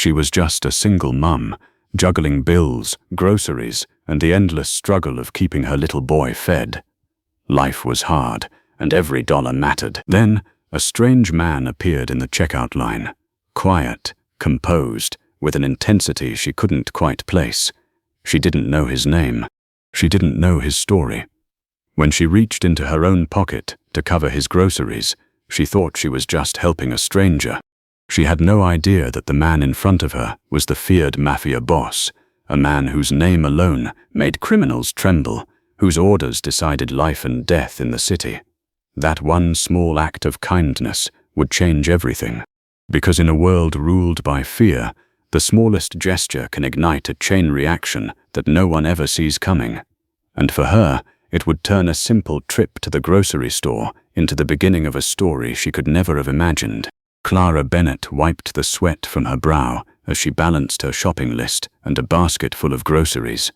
She was just a single mum, juggling bills, groceries, and the endless struggle of keeping her little boy fed. Life was hard, and every dollar mattered. Then, a strange man appeared in the checkout line, quiet, composed, with an intensity she couldn't quite place. She didn't know his name. She didn't know his story. When she reached into her own pocket to cover his groceries, she thought she was just helping a stranger. She had no idea that the man in front of her was the feared Mafia boss, a man whose name alone made criminals tremble, whose orders decided life and death in the city. That one small act of kindness would change everything. Because in a world ruled by fear, the smallest gesture can ignite a chain reaction that no one ever sees coming. And for her, it would turn a simple trip to the grocery store into the beginning of a story she could never have imagined. Clara Bennett wiped the sweat from her brow as she balanced her shopping list and a basket full of groceries.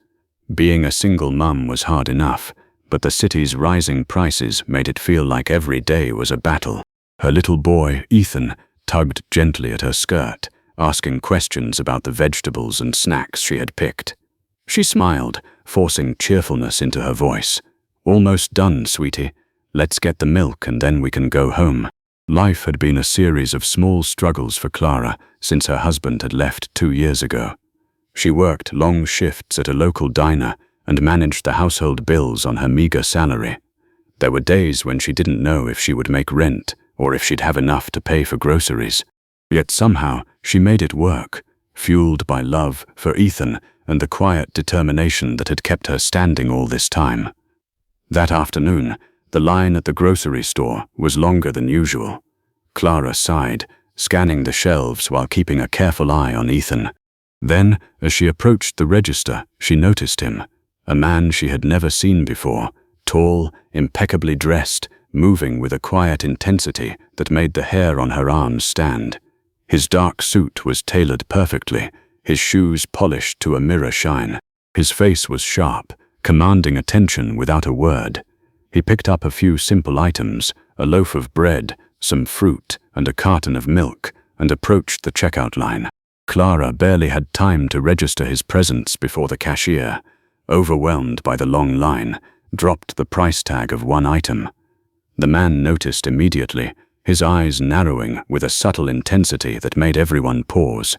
Being a single mum was hard enough, but the city's rising prices made it feel like every day was a battle. Her little boy, Ethan, tugged gently at her skirt, asking questions about the vegetables and snacks she had picked. She smiled, forcing cheerfulness into her voice. "Almost done, sweetie. Let's get the milk and then we can go home." Life had been a series of small struggles for Clara since her husband had left 2 years ago. She worked long shifts at a local diner and managed the household bills on her meager salary. There were days when she didn't know if she would make rent or if she'd have enough to pay for groceries. Yet somehow she made it work, fueled by love for Ethan and the quiet determination that had kept her standing all this time. That afternoon, the line at the grocery store was longer than usual. Clara sighed, scanning the shelves while keeping a careful eye on Ethan. Then, as she approached the register, she noticed him, a man she had never seen before, tall, impeccably dressed, moving with a quiet intensity that made the hair on her arms stand. His dark suit was tailored perfectly, his shoes polished to a mirror shine. His face was sharp, commanding attention without a word. He picked up a few simple items, a loaf of bread, some fruit, and a carton of milk, and approached the checkout line. Clara barely had time to register his presence before the cashier, overwhelmed by the long line, dropped the price tag of one item. The man noticed immediately, his eyes narrowing with a subtle intensity that made everyone pause.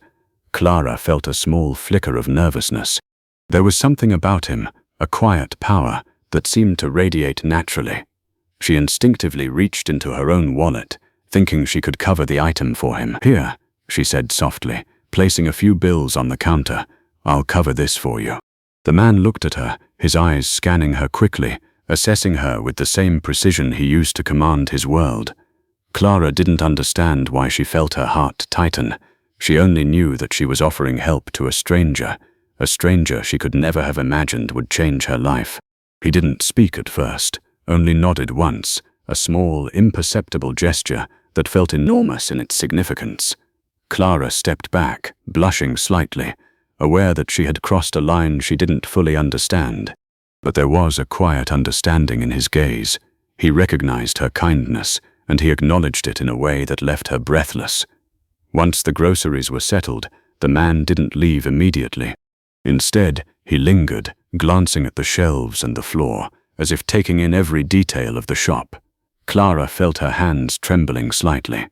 Clara felt a small flicker of nervousness. There was something about him, a quiet power, that seemed to radiate naturally. She instinctively reached into her own wallet, thinking she could cover the item for him. "Here," she said softly, placing a few bills on the counter. "I'll cover this for you." The man looked at her, his eyes scanning her quickly, assessing her with the same precision he used to command his world. Clara didn't understand why she felt her heart tighten. She only knew that she was offering help to a stranger she could never have imagined would change her life. He didn't speak at first, only nodded once, a small, imperceptible gesture that felt enormous in its significance. Clara stepped back, blushing slightly, aware that she had crossed a line she didn't fully understand. But there was a quiet understanding in his gaze. He recognized her kindness, and he acknowledged it in a way that left her breathless. Once the groceries were settled, the man didn't leave immediately. Instead, he lingered, glancing at the shelves and the floor, as if taking in every detail of the shop. Clara felt her hands trembling slightly.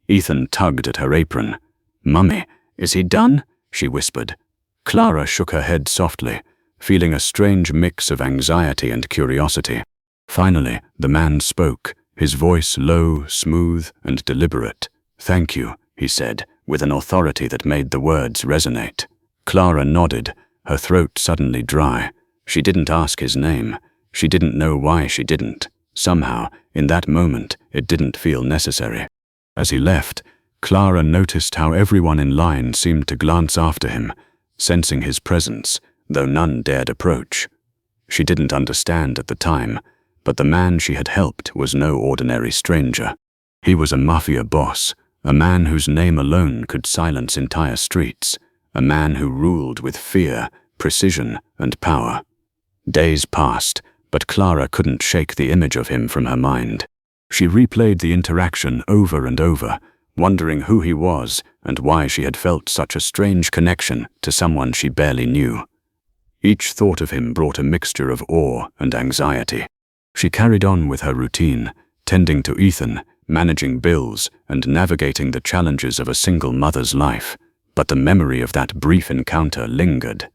Ethan tugged at her apron. "Mummy, is he done?" she whispered. Clara shook her head softly, feeling a strange mix of anxiety and curiosity. Finally, the man spoke, his voice low, smooth, and deliberate. "Thank you," he said, with an authority that made the words resonate. Clara nodded, her throat suddenly dry. She didn't ask his name. She didn't know why she didn't. Somehow, in that moment, it didn't feel necessary. As he left, Clara noticed how everyone in line seemed to glance after him, sensing his presence, though none dared approach. She didn't understand at the time, but the man she had helped was no ordinary stranger. He was a Mafia boss, a man whose name alone could silence entire streets, a man who ruled with fear, precision, and power. Days passed, but Clara couldn't shake the image of him from her mind. She replayed the interaction over and over, wondering who he was and why she had felt such a strange connection to someone she barely knew. Each thought of him brought a mixture of awe and anxiety. She carried on with her routine, tending to Ethan, managing bills, and navigating the challenges of a single mother's life, but the memory of that brief encounter lingered.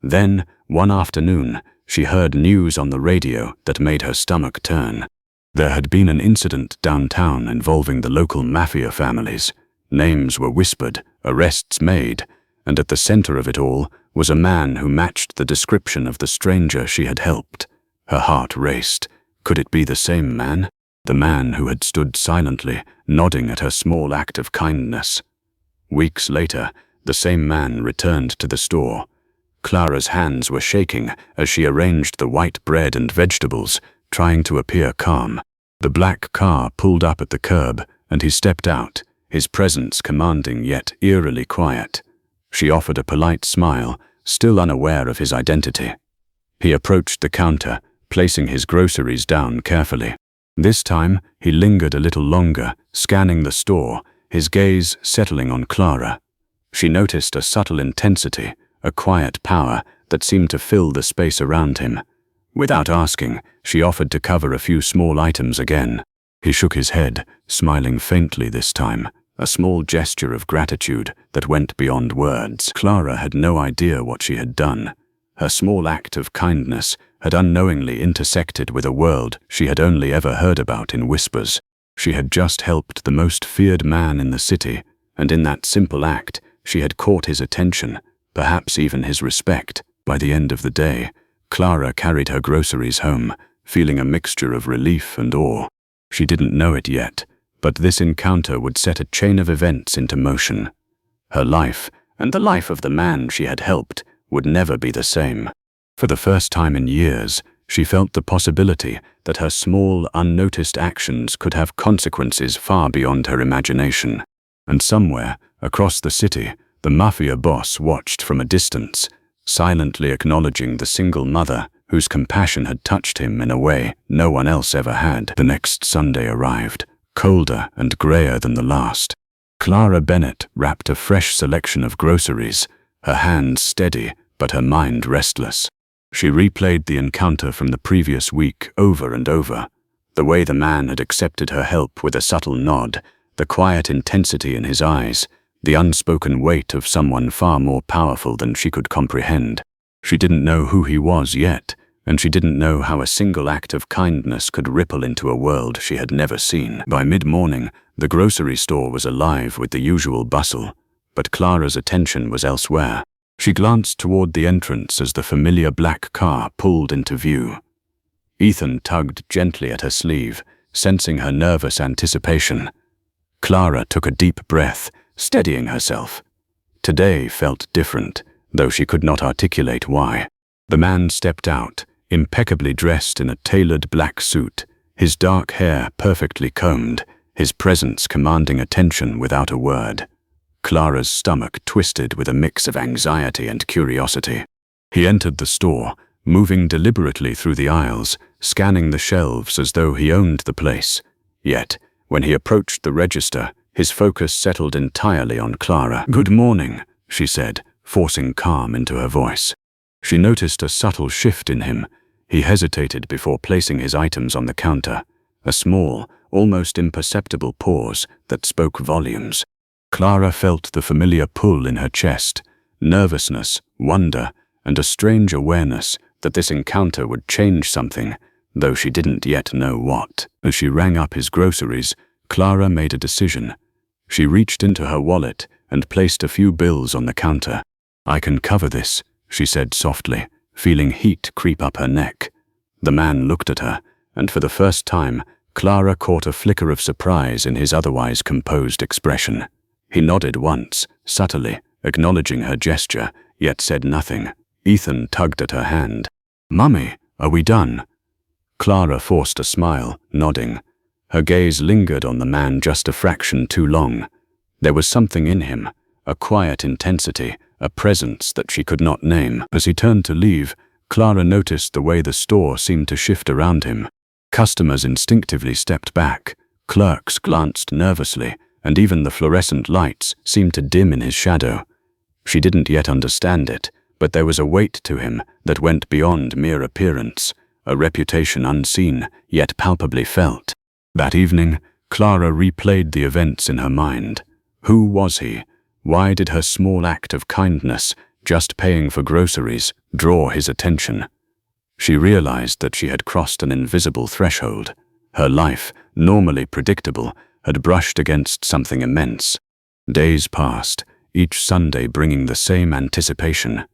Then, one afternoon, she heard news on the radio that made her stomach turn. There had been an incident downtown involving the local Mafia families. Names were whispered, arrests made, and at the center of it all was a man who matched the description of the stranger she had helped. Her heart raced. Could it be the same man? The man who had stood silently, nodding at her small act of kindness. Weeks later, the same man returned to the store. Clara's hands were shaking as she arranged the white bread and vegetables, trying to appear calm. The black car pulled up at the curb, and he stepped out, his presence commanding yet eerily quiet. She offered a polite smile, still unaware of his identity. He approached the counter, placing his groceries down carefully. This time, he lingered a little longer, scanning the store, his gaze settling on Clara. She noticed a subtle intensity, a quiet power that seemed to fill the space around him. Without asking, she offered to cover a few small items again. He shook his head, smiling faintly this time, a small gesture of gratitude that went beyond words. Clara had no idea what she had done. Her small act of kindness had unknowingly intersected with a world she had only ever heard about in whispers. She had just helped the most feared man in the city, and in that simple act, she had caught his attention, perhaps even his respect. By the end of the day, Clara carried her groceries home, feeling a mixture of relief and awe. She didn't know it yet, but this encounter would set a chain of events into motion. Her life, and the life of the man she had helped, would never be the same. For the first time in years, she felt the possibility that her small, unnoticed actions could have consequences far beyond her imagination. And somewhere, across the city, the Mafia boss watched from a distance, silently acknowledging the single mother whose compassion had touched him in a way no one else ever had. The next Sunday arrived, colder and grayer than the last. Clara Bennett wrapped a fresh selection of groceries, her hands steady but her mind restless. She replayed the encounter from the previous week over and over. The way the man had accepted her help with a subtle nod, the quiet intensity in his eyes, the unspoken weight of someone far more powerful than she could comprehend. She didn't know who he was yet, and she didn't know how a single act of kindness could ripple into a world she had never seen. By mid-morning, the grocery store was alive with the usual bustle, but Clara's attention was elsewhere. She glanced toward the entrance as the familiar black car pulled into view. Ethan tugged gently at her sleeve, sensing her nervous anticipation. Clara took a deep breath, steadying herself. Today felt different, though she could not articulate why. The man stepped out, impeccably dressed in a tailored black suit, his dark hair perfectly combed, his presence commanding attention without a word. Clara's stomach twisted with a mix of anxiety and curiosity. He entered the store, moving deliberately through the aisles, scanning the shelves as though he owned the place. Yet, when he approached the register, his focus settled entirely on Clara. "Good morning," she said, forcing calm into her voice. She noticed a subtle shift in him. He hesitated before placing his items on the counter, a small, almost imperceptible pause that spoke volumes. Clara felt the familiar pull in her chest, nervousness, wonder, and a strange awareness that this encounter would change something, though she didn't yet know what. As she rang up his groceries, Clara made a decision. She reached into her wallet and placed a few bills on the counter. "I can cover this," she said softly, feeling heat creep up her neck. The man looked at her, and for the first time, Clara caught a flicker of surprise in his otherwise composed expression. He nodded once, subtly, acknowledging her gesture, yet said nothing. Ethan tugged at her hand. "Mummy, are we done?" Clara forced a smile, nodding. Her gaze lingered on the man just a fraction too long. There was something in him, a quiet intensity, a presence that she could not name. As he turned to leave, Clara noticed the way the store seemed to shift around him. Customers instinctively stepped back, clerks glanced nervously, and even the fluorescent lights seemed to dim in his shadow. She didn't yet understand it, but there was a weight to him that went beyond mere appearance, a reputation unseen, yet palpably felt. That evening, Clara replayed the events in her mind. Who was he? Why did her small act of kindness, just paying for groceries, draw his attention? She realized that she had crossed an invisible threshold. Her life, normally predictable, had brushed against something immense. Days passed, each Sunday bringing the same anticipation.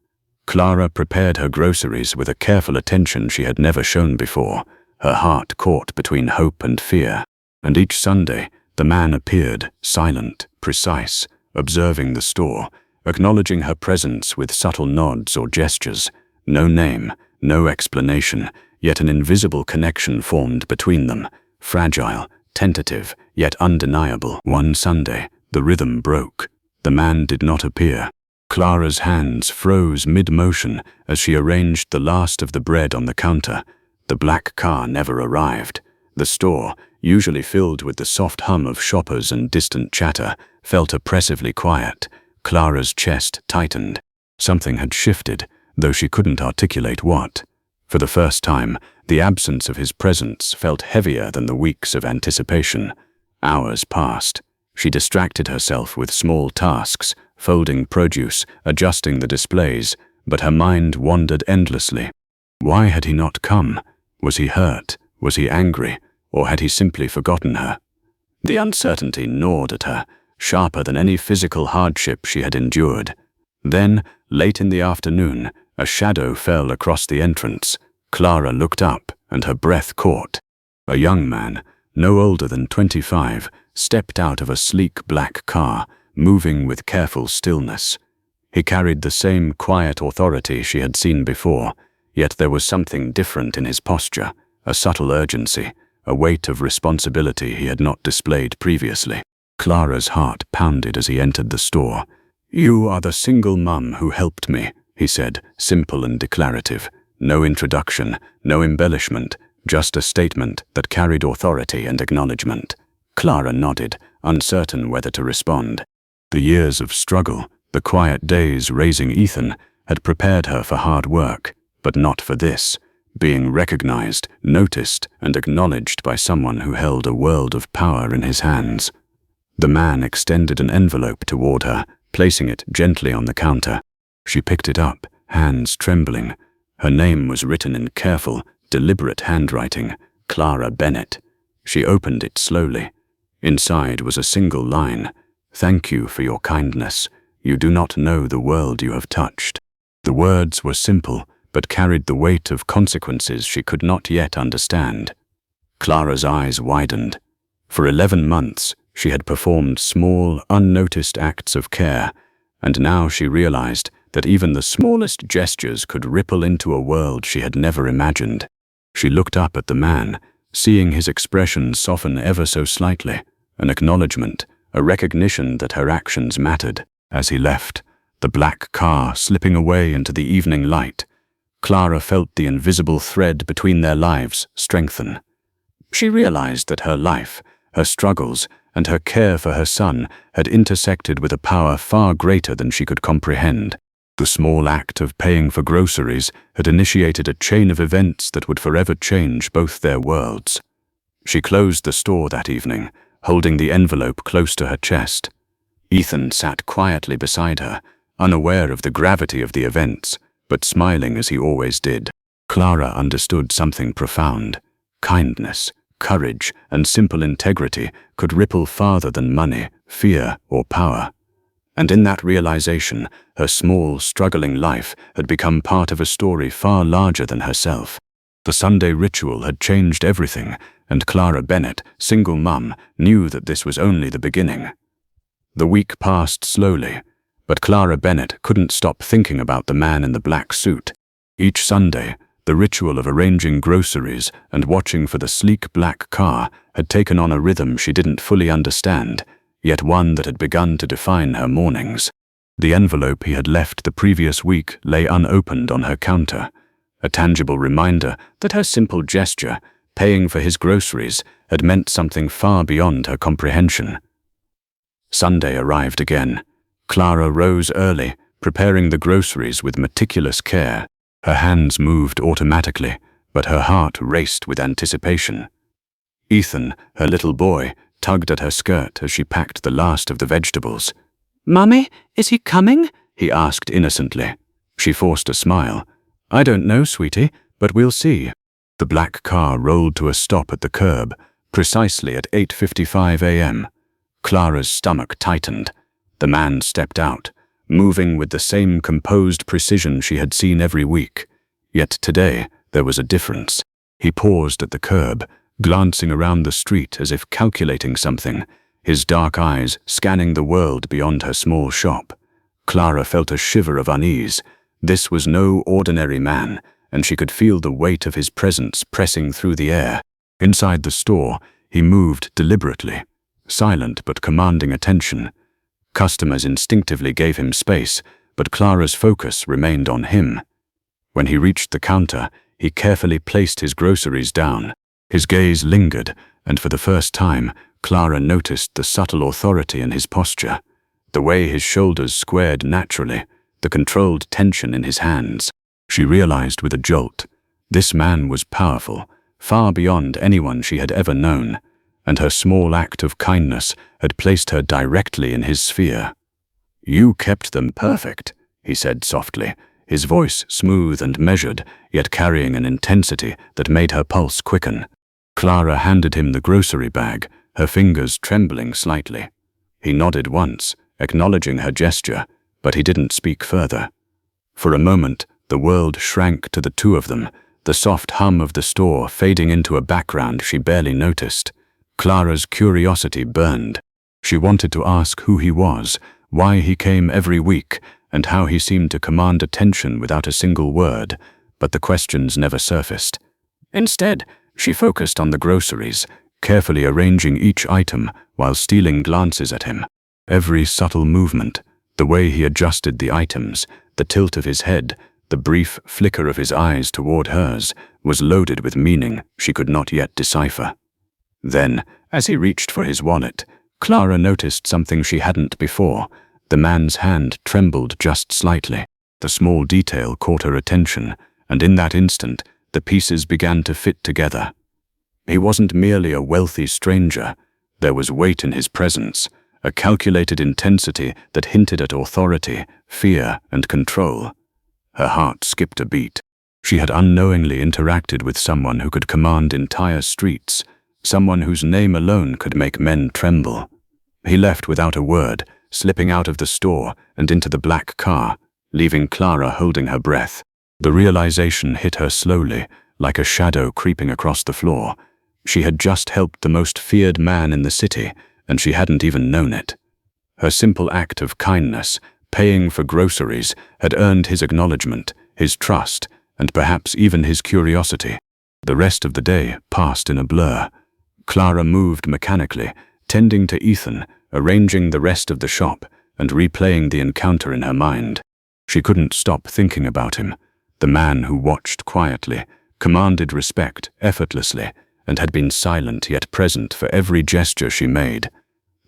Clara prepared her groceries with a careful attention she had never shown before, her heart caught between hope and fear. And each Sunday, the man appeared, silent, precise, observing the store, acknowledging her presence with subtle nods or gestures. No name, no explanation, yet an invisible connection formed between them, fragile, tentative, yet undeniable. One Sunday, the rhythm broke. The man did not appear. Clara's hands froze mid-motion as she arranged the last of the bread on the counter. The black car never arrived. The store, usually filled with the soft hum of shoppers and distant chatter, felt oppressively quiet. Clara's chest tightened. Something had shifted, though she couldn't articulate what. For the first time, the absence of his presence felt heavier than the weeks of anticipation. Hours passed. She distracted herself with small tasks, folding produce, adjusting the displays, but her mind wandered endlessly. Why had he not come? Was he hurt? Was he angry? Or had he simply forgotten her? The uncertainty gnawed at her, sharper than any physical hardship she had endured. Then, late in the afternoon, a shadow fell across the entrance. Clara looked up, and her breath caught. A young man, no older than 25, stepped out of a sleek black car, moving with careful stillness. He carried the same quiet authority she had seen before, yet there was something different in his posture, a subtle urgency, a weight of responsibility he had not displayed previously. Clara's heart pounded as he entered the store. "You are the single mum who helped me," he said, simple and declarative. No introduction, no embellishment, just a statement that carried authority and acknowledgement. Clara nodded, uncertain whether to respond. The years of struggle, the quiet days raising Ethan, had prepared her for hard work, but not for this, being recognized, noticed, and acknowledged by someone who held a world of power in his hands. The man extended an envelope toward her, placing it gently on the counter. She picked it up, hands trembling. Her name was written in careful, deliberate handwriting, Clara Bennett. She opened it slowly. Inside was a single line, "Thank you for your kindness. You do not know the world you have touched." The words were simple, but carried the weight of consequences she could not yet understand. Clara's eyes widened. For 11 months, she had performed small, unnoticed acts of care, and now she realized that even the smallest gestures could ripple into a world she had never imagined. She looked up at the man, seeing his expression soften ever so slightly, an acknowledgement, a recognition that her actions mattered. As he left, the black car slipping away into the evening light, Clara felt the invisible thread between their lives strengthen. She realized that her life, her struggles, and her care for her son had intersected with a power far greater than she could comprehend. The small act of paying for groceries had initiated a chain of events that would forever change both their worlds. She closed the store that evening, holding the envelope close to her chest. Ethan sat quietly beside her, unaware of the gravity of the events, but smiling as he always did. Clara understood something profound. Kindness, courage, and simple integrity could ripple farther than money, fear, or power. And in that realization, her small, struggling life had become part of a story far larger than herself. The Sunday ritual had changed everything, and Clara Bennett, single mum, knew that this was only the beginning. The week passed slowly, but Clara Bennett couldn't stop thinking about the man in the black suit. Each Sunday, the ritual of arranging groceries and watching for the sleek black car had taken on a rhythm she didn't fully understand, yet one that had begun to define her mornings. The envelope he had left the previous week lay unopened on her counter, a tangible reminder that her simple gesture, paying for his groceries, had meant something far beyond her comprehension. Sunday arrived again. Clara rose early, preparing the groceries with meticulous care. Her hands moved automatically, but her heart raced with anticipation. Ethan, her little boy, tugged at her skirt as she packed the last of the vegetables. "Mummy, is he coming?" he asked innocently. She forced a smile. "I don't know, sweetie, but we'll see." The black car rolled to a stop at the curb, precisely at 8:55 a.m. Clara's stomach tightened. The man stepped out, moving with the same composed precision she had seen every week. Yet today there was a difference. He paused at the curb, glancing around the street as if calculating something, his dark eyes scanning the world beyond her small shop. Clara felt a shiver of unease. This was no ordinary man, and she could feel the weight of his presence pressing through the air. Inside the store, he moved deliberately, silent but commanding attention. Customers instinctively gave him space, but Clara's focus remained on him. When he reached the counter, he carefully placed his groceries down. His gaze lingered, and for the first time, Clara noticed the subtle authority in his posture, the way his shoulders squared naturally, the controlled tension in his hands. She realized with a jolt, this man was powerful, far beyond anyone she had ever known, and her small act of kindness had placed her directly in his sphere. "You kept them perfect," he said softly, his voice smooth and measured, yet carrying an intensity that made her pulse quicken. Clara handed him the grocery bag, her fingers trembling slightly. He nodded once, acknowledging her gesture, but he didn't speak further. For a moment, the world shrank to the two of them, the soft hum of the store fading into a background she barely noticed. Clara's curiosity burned. She wanted to ask who he was, why he came every week, and how he seemed to command attention without a single word, but the questions never surfaced. Instead, she focused on the groceries, carefully arranging each item while stealing glances at him. Every subtle movement, the way he adjusted the items, the tilt of his head, the brief flicker of his eyes toward hers, was loaded with meaning she could not yet decipher. Then, as he reached for his wallet, Clara noticed something she hadn't before. The man's hand trembled just slightly. The small detail caught her attention, and in that instant, the pieces began to fit together. He wasn't merely a wealthy stranger. There was weight in his presence, a calculated intensity that hinted at authority, fear, and control. Her heart skipped a beat. She had unknowingly interacted with someone who could command entire streets, someone whose name alone could make men tremble. He left without a word, slipping out of the store and into the black car, leaving Clara holding her breath. The realization hit her slowly, like a shadow creeping across the floor. She had just helped the most feared man in the city, and she hadn't even known it. Her simple act of kindness, paying for groceries, had earned his acknowledgement, his trust, and perhaps even his curiosity. The rest of the day passed in a blur. Clara moved mechanically, tending to Ethan, arranging the rest of the shop, and replaying the encounter in her mind. She couldn't stop thinking about him, the man who watched quietly, commanded respect effortlessly, and had been silent yet present for every gesture she made.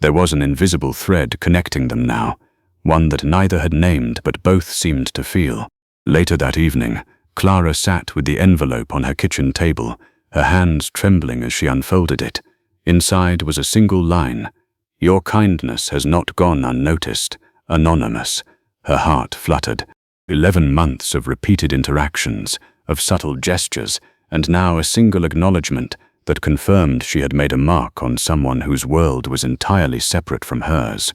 There was an invisible thread connecting them now, one that neither had named but both seemed to feel. Later that evening, Clara sat with the envelope on her kitchen table, her hands trembling as she unfolded it. Inside was a single line: "Your kindness has not gone unnoticed. Anonymous." Her heart fluttered. 11 months of repeated interactions, of subtle gestures, and now a single acknowledgement that confirmed she had made a mark on someone whose world was entirely separate from hers.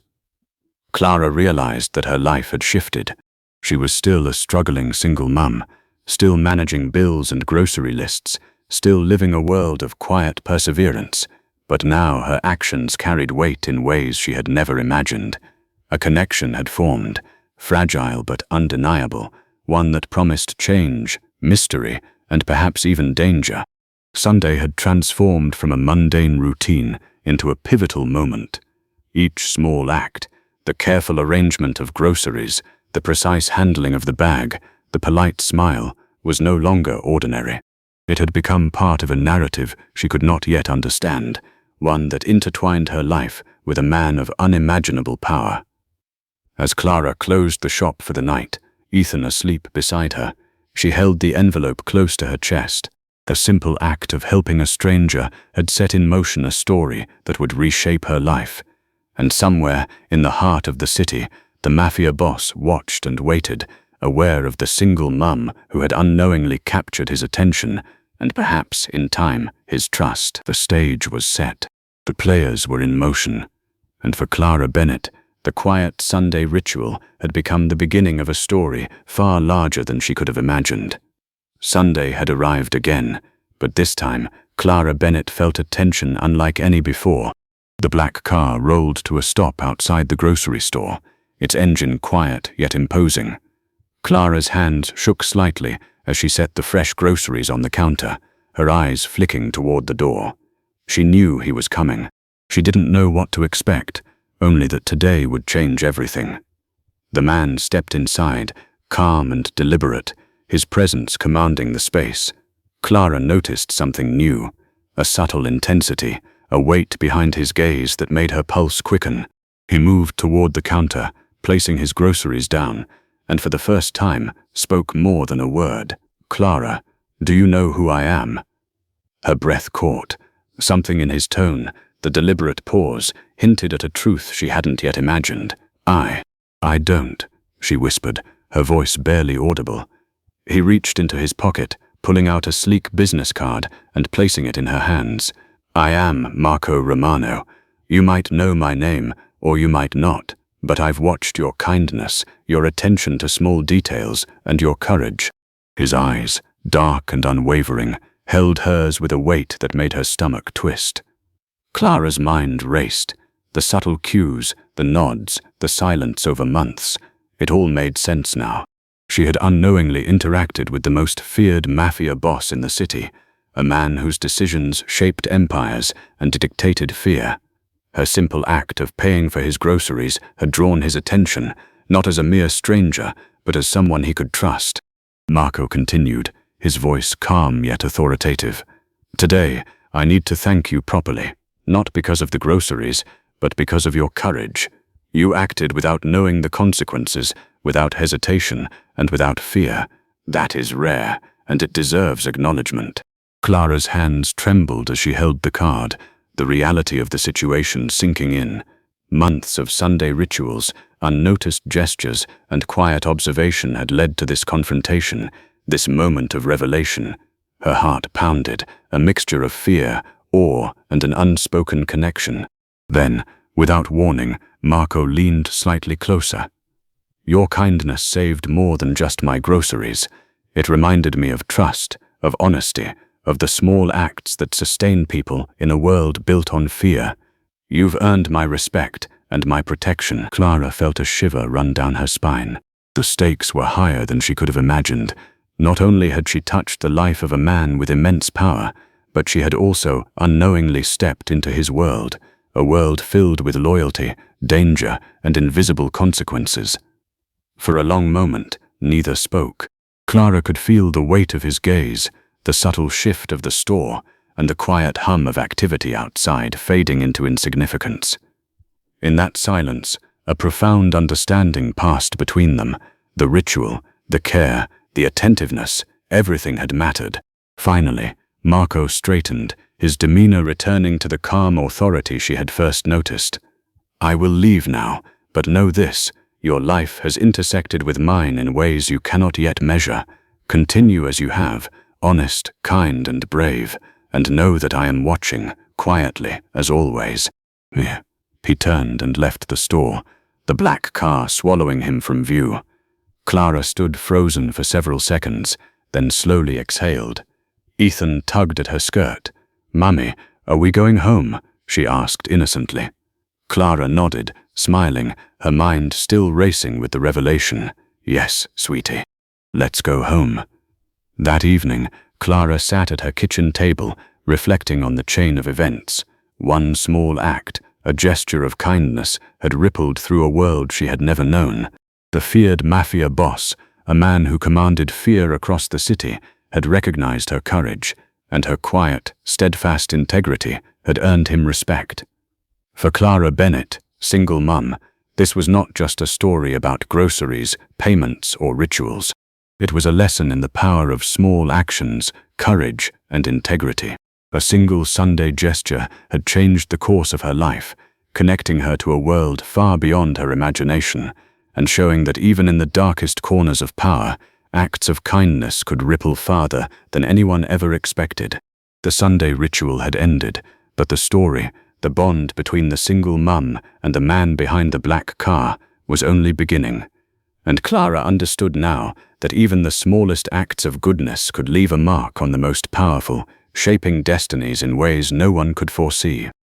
Clara realized that her life had shifted. She was still a struggling single mum, still managing bills and grocery lists, still living a world of quiet perseverance, but now her actions carried weight in ways she had never imagined. A connection had formed, fragile but undeniable, one that promised change, mystery, and perhaps even danger. Sunday had transformed from a mundane routine into a pivotal moment. Each small act, the careful arrangement of groceries, the precise handling of the bag, the polite smile, was no longer ordinary. It had become part of a narrative she could not yet understand, one that intertwined her life with a man of unimaginable power. As Clara closed the shop for the night, Ethan asleep beside her, she held the envelope close to her chest. The simple act of helping a stranger had set in motion a story that would reshape her life. And somewhere in the heart of the city, the Mafia boss watched and waited, aware of the single mum who had unknowingly captured his attention and perhaps, in time, his trust. The stage was set. The players were in motion. And for Clara Bennett, the quiet Sunday ritual had become the beginning of a story far larger than she could have imagined. Sunday had arrived again, but this time Clara Bennett felt a tension unlike any before. The black car rolled to a stop outside the grocery store, its engine quiet yet imposing. Clara's hands shook slightly as she set the fresh groceries on the counter, her eyes flicking toward the door. She knew he was coming. She didn't know what to expect, only that today would change everything. The man stepped inside, calm and deliberate, his presence commanding the space. Clara noticed something new, a subtle intensity, a weight behind his gaze that made her pulse quicken. He moved toward the counter, placing his groceries down, and for the first time spoke more than a word. "Clara, do you know who I am?" Her breath caught. Something in his tone, the deliberate pause, hinted at a truth she hadn't yet imagined. I don't," she whispered, her voice barely audible. He reached into his pocket, pulling out a sleek business card and placing it in her hands. "I am Marco Romano. You might know my name, or you might not, but I've watched your kindness, your attention to small details, and your courage." His eyes, dark and unwavering, held hers with a weight that made her stomach twist. Clara's mind raced. The subtle cues, the nods, the silence over months. It all made sense now. She had unknowingly interacted with the most feared Mafia boss in the city, a man whose decisions shaped empires and dictated fear. Her simple act of paying for his groceries had drawn his attention, not as a mere stranger, but as someone he could trust. Marco continued, his voice calm yet authoritative. "Today, I need to thank you properly, not because of the groceries, but because of your courage. You acted without knowing the consequences, without hesitation, and without fear. That is rare, and it deserves acknowledgement." Clara's hands trembled as she held the card, the reality of the situation sinking in. Months of Sunday rituals, unnoticed gestures, and quiet observation had led to this confrontation, this moment of revelation. Her heart pounded, a mixture of fear, awe, and an unspoken connection. Then, without warning, Marco leaned slightly closer. "Your kindness saved more than just my groceries. It reminded me of trust, of honesty, of the small acts that sustain people in a world built on fear. You've earned my respect and my protection." Clara felt a shiver run down her spine. The stakes were higher than she could have imagined. Not only had she touched the life of a man with immense power, but she had also unknowingly stepped into his world, a world filled with loyalty, danger, and invisible consequences. For a long moment, neither spoke. Clara could feel the weight of his gaze, the subtle shift of the store, and the quiet hum of activity outside fading into insignificance. In that silence, a profound understanding passed between them. The ritual, the care, the attentiveness, everything had mattered. Finally, Marco straightened, his demeanor returning to the calm authority she had first noticed. "I will leave now, but know this, your life has intersected with mine in ways you cannot yet measure. Continue as you have, honest, kind, and brave, and know that I am watching, quietly, as always." He turned and left the store, the black car swallowing him from view. Clara stood frozen for several seconds, then slowly exhaled. Ethan tugged at her skirt. "Mummy, are we going home?" she asked innocently. Clara nodded, smiling, her mind still racing with the revelation. "Yes, sweetie. Let's go home." That evening, Clara sat at her kitchen table, reflecting on the chain of events. One small act, a gesture of kindness, had rippled through a world she had never known. The feared Mafia boss, a man who commanded fear across the city, had recognized her courage, and her quiet, steadfast integrity had earned him respect. For Clara Bennett, single mum, this was not just a story about groceries, payments, or rituals. It was a lesson in the power of small actions, courage, and integrity. A single Sunday gesture had changed the course of her life, connecting her to a world far beyond her imagination, and showing that even in the darkest corners of power, acts of kindness could ripple farther than anyone ever expected. The Sunday ritual had ended, but the story, the bond between the single mum and the man behind the black car, was only beginning. And Clara understood now that even the smallest acts of goodness could leave a mark on the most powerful, shaping destinies in ways no one could foresee.